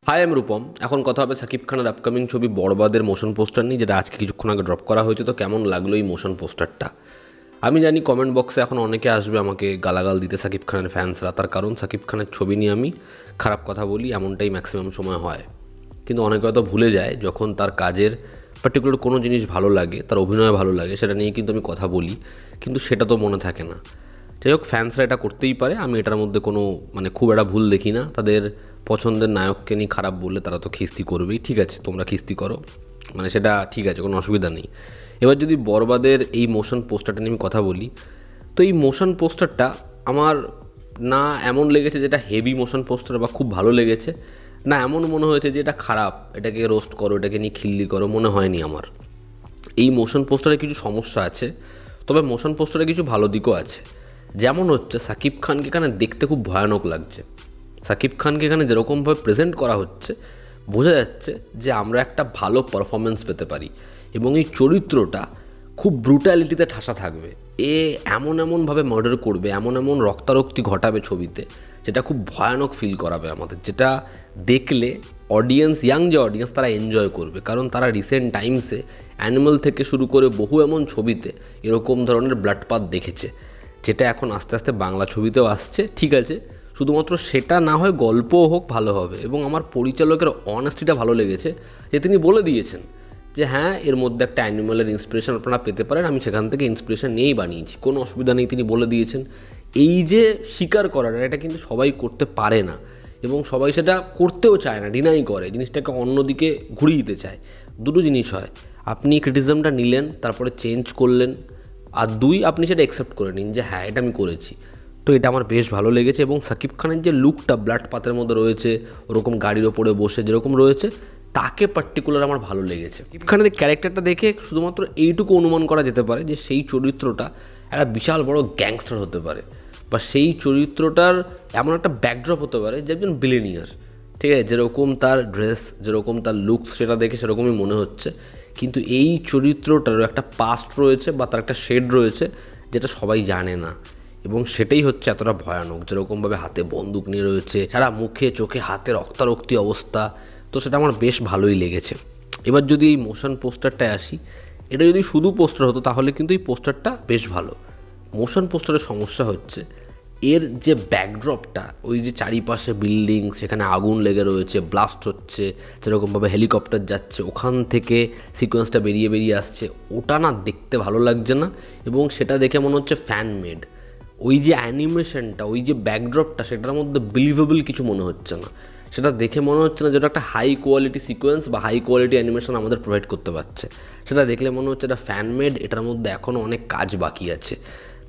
High আমি রূপম। এখন কথা হবে সাকিব খানের আপকামিং ছবি বরবাদের মোশন পোস্টার নিয়ে, যেটা আজকে কিছুক্ষণ আগে ড্রপ করা হয়েছে। তো কেমন লাগলো এই মোশন পোস্টারটা? আমি জানি কমেন্ট বক্সে এখন অনেকে আসবে আমাকে গালাগাল দিতে, সাকিব খানের ফ্যান্সরা। তার কারণ সাকিব খানের ছবি নিয়ে আমি খারাপ কথা বলি, এমনটাই ম্যাক্সিমাম সময় হয়। কিন্তু অনেকে হয়তো ভুলে যায়, যখন তার কাজের পার্টিকুলার কোনো জিনিস ভালো লাগে, তার অভিনয় ভালো লাগে, সেটা নিয়ে কিন্তু আমি কথা বলি, কিন্তু সেটা তো মনে থাকে না। যাই হোক, ফ্যান্সরা এটা করতেই পারে, আমি এটার মধ্যে কোনো খুব একটা ভুল দেখি না। তাদের পছন্দের নায়ককে নিয়ে খারাপ বললে তারা তো খিস্তি করবেই। ঠিক আছে, তোমরা খিস্তি করো, সেটা ঠিক আছে, কোনো অসুবিধা নেই। এবার যদি বরবাদের এই মোশন পোস্টারটা নিয়ে আমি কথা বলি, তো এই মোশন পোস্টারটা আমার না এমন লেগেছে যেটা হেভি মোশন পোস্টার বা খুব ভালো লেগেছে, না এমন মনে হয়েছে যে এটা খারাপ, এটাকে রোস্ট করো, এটাকে নিয়ে খিল্লি করো, মনে হয়নি আমার। এই মোশন পোস্টারে কিছু সমস্যা আছে, তবে মোশন পোস্টারে কিছু ভালো দিকও আছে। যেমন হচ্ছে, সাকিব খানকে এখানে দেখতে খুব ভয়ানক লাগছে। সাকিব খানকে এখানে যেরকমভাবে প্রেজেন্ট করা হচ্ছে, বোঝা যাচ্ছে যে আমরা একটা ভালো পারফরমেন্স পেতে পারি, এবং এই চরিত্রটা খুব ব্রুটালিটিতে ঠাসা থাকবে। এমনভাবে মার্ডার করবে, এমন রক্তারক্তি ঘটাবে ছবিতে, যেটা খুব ভয়ানক ফিল করাবে আমাদের, যেটা দেখলে অডিয়েন্স, ইয়াং যে অডিয়েন্স, তারা এনজয় করবে। কারণ তারা রিসেন্ট টাইমসে অ্যানিমাল থেকে শুরু করে বহু এমন ছবিতে এরকম ধরনের ব্লাডপাত দেখেছে, যেটা এখন আস্তে আস্তে বাংলা ছবিতেও আসছে। ঠিক আছে, শুধুমাত্র সেটা না হয় গল্পও হোক, ভালো হবে। এবং আমার পরিচালকের অনেস্টিটা ভালো লেগেছে, যে তিনি বলে দিয়েছেন যে হ্যাঁ, এর মধ্যে একটা অ্যানিমালের ইন্সপিরেশন আপনারা পেতে পারেন, আমি সেখান থেকে ইন্সপিরেশন নিয়েই বানিয়েছি, কোনো অসুবিধা নেই, তিনি বলে দিয়েছেন। এই যে স্বীকার করাটা, এটা কিন্তু সবাই করতে পারে না, এবং সবাই সেটা করতেও চায় না, ডিনাই করে, জিনিসটাকে অন্যদিকে ঘুরিয়ে দিতে চায়। দুটো জিনিস হয়, আপনি ক্রিটিসিজমটা নিলেন, তারপরে চেঞ্জ করলেন, আর দুই, আপনি সেটা অ্যাকসেপ্ট করে নিন যে হ্যাঁ, এটা আমি করেছি। তো এটা আমার বেশ ভালো লেগেছে। এবং সাকিব খানের যে লুকটা ব্লাড পাতের মধ্যে রয়েছে, ওরকম গাড়ির ওপরে বসে যেরকম রয়েছে, তাকে পার্টিকুলার আমার ভালো লেগেছে। সাকিব খানের ক্যারেক্টারটা দেখে শুধুমাত্র এইটুকু অনুমান করা যেতে পারে যে সেই চরিত্রটা একটা বিশাল বড় গ্যাংস্টার হতে পারে, বা সেই চরিত্রটার এমন একটা ব্যাকড্রপ হতে পারে যে একজন বিলিনিয়ার। ঠিক আছে, যেরকম তার ড্রেস, যেরকম তার লুকস, সেটা দেখে সেরকমই মনে হচ্ছে। কিন্তু এই চরিত্রটারও একটা পাস্ট রয়েছে, বা তার একটা শেড রয়েছে, যেটা সবাই জানে না, এবং সেটাই হচ্ছে এতটা ভয়ানক। যেরকমভাবে হাতে বন্দুক নিয়ে রয়েছে, সারা মুখে চোখে হাতে রক্তারক্তি অবস্থা, তো সেটা আমার বেশ ভালোই লেগেছে। এবার যদি এই মোশন পোস্টারটায় আসি, এটা যদি শুধু পোস্টার হতো তাহলে কিন্তু এই পোস্টারটা বেশ ভালো। মোশন পোস্টারের সমস্যা হচ্ছে এর যে ব্যাকড্রপটা, ওই যে চারিপাশে বিল্ডিং, সেখানে আগুন লেগে রয়েছে, ব্লাস্ট হচ্ছে, যেরকমভাবে হেলিকপ্টার যাচ্ছে, ওখান থেকে সিকোয়েন্সটা বেরিয়ে বেরিয়ে আসছে, ওটা না দেখতে ভালো লাগছে না। এবং সেটা দেখে মনে হচ্ছে ফ্যান মেড। ওই যে অ্যানিমেশনটা, ওই যে ব্যাকড্রপটা, সেটার মধ্যে বিলিভেবল কিছু মনে হচ্ছে না। সেটা দেখে মনে হচ্ছে না যেটা একটা হাই কোয়ালিটি সিকোয়েন্স বা হাই কোয়ালিটি অ্যানিমেশন আমাদের প্রোভাইড করতে পারছে। সেটা দেখলে মনে হচ্ছে এটা ফ্যান মেড, এটার মধ্যে এখনও অনেক কাজ বাকি আছে।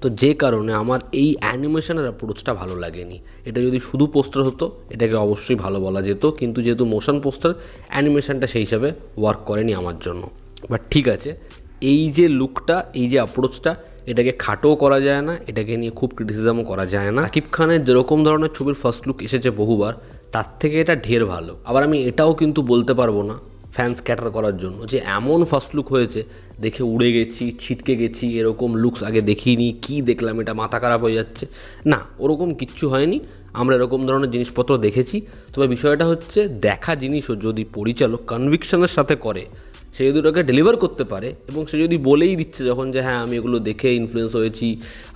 তো যে কারণে আমার এই অ্যানিমেশনের অ্যাপ্রোচটা ভালো লাগেনি। এটা যদি শুধু পোস্টার হতো, এটাকে অবশ্যই ভালো বলা যেত, কিন্তু যেহেতু মোশন পোস্টার, অ্যানিমেশনটা সেই হিসাবে ওয়ার্ক করেনি আমার জন্য। বাট ঠিক আছে, এই যে লুকটা, এই যে অ্যাপ্রোচটা, এটাকে খাটোও করা যায় না, এটাকে নিয়ে খুব ক্রিটিসিজমও করা যায় না। সাকিব খানের যেরকম ধরনের ছবির ফার্স্ট লুক এসেছে বহুবার, তার থেকে এটা ঢের ভালো। আবার আমি এটাও কিন্তু বলতে পারবো না ফ্যান্স ক্যাটার করার জন্য যে এমন ফার্স্ট লুক হয়েছে দেখে উড়ে গেছি, ছিটকে গেছি, এরকম লুকস আগে দেখিনি, কি দেখলাম, এটা মাথা খারাপ হয়ে যাচ্ছে, না, ওরকম কিচ্ছু হয়নি। আমরা এরকম ধরনের জিনিসপত্র দেখেছি। তবে বিষয়টা হচ্ছে, দেখা জিনিসও যদি পরিচালক কনভিকশনের সাথে করে, সে যদি ওটাকে ডেলিভার করতে পারে, এবং সে যদি বলেই দিচ্ছে যখন যে হ্যাঁ, আমি এগুলো দেখে ইনফ্লুয়েন্স হয়েছি,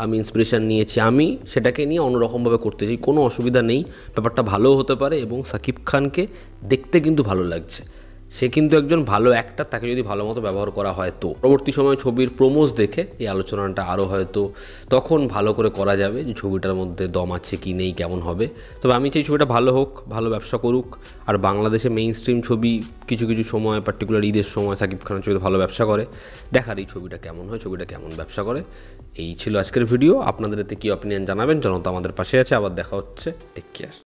আমি ইন্সপিরেশান নিয়েছি, আমি সেটাকে নিয়ে অন্যরকমভাবে করতে চাই, কোনো অসুবিধা নেই। ব্যাপারটা ভালোও হতে পারে, এবং সাকিব খানকে দেখতে কিন্তু ভালো লাগছে। সে কিন্তু একজন ভালো অ্যাক্টর, তাকে যদি ভালো মতো ব্যবহার করা হয়, তো পরবর্তী সময় ছবির প্রোমোস দেখে এই আলোচনাটা আরও হয়তো তখন ভালো করে করা যাবে যে ছবিটার মধ্যে দম আছে কি নেই, কেমন হবে। তবে আমি চাই ছবিটা ভালো হোক, ভালো ব্যবসা করুক। আর বাংলাদেশে মেইন স্ট্রিম ছবি কিছু কিছু সময়, পার্টিকুলার ঈদের সময় সাকিব খানের ছবিতে ভালো ব্যবসা করে। দেখার এই ছবিটা কেমন হয়, ছবিটা কেমন ব্যবসা করে। এই ছিল আজকের ভিডিও। আপনাদের এতে কী অপিনিয়ন জানাবেন, জনতা আমাদের পাশে আছে। আবার দেখা হচ্ছে, টেক কেয়ার।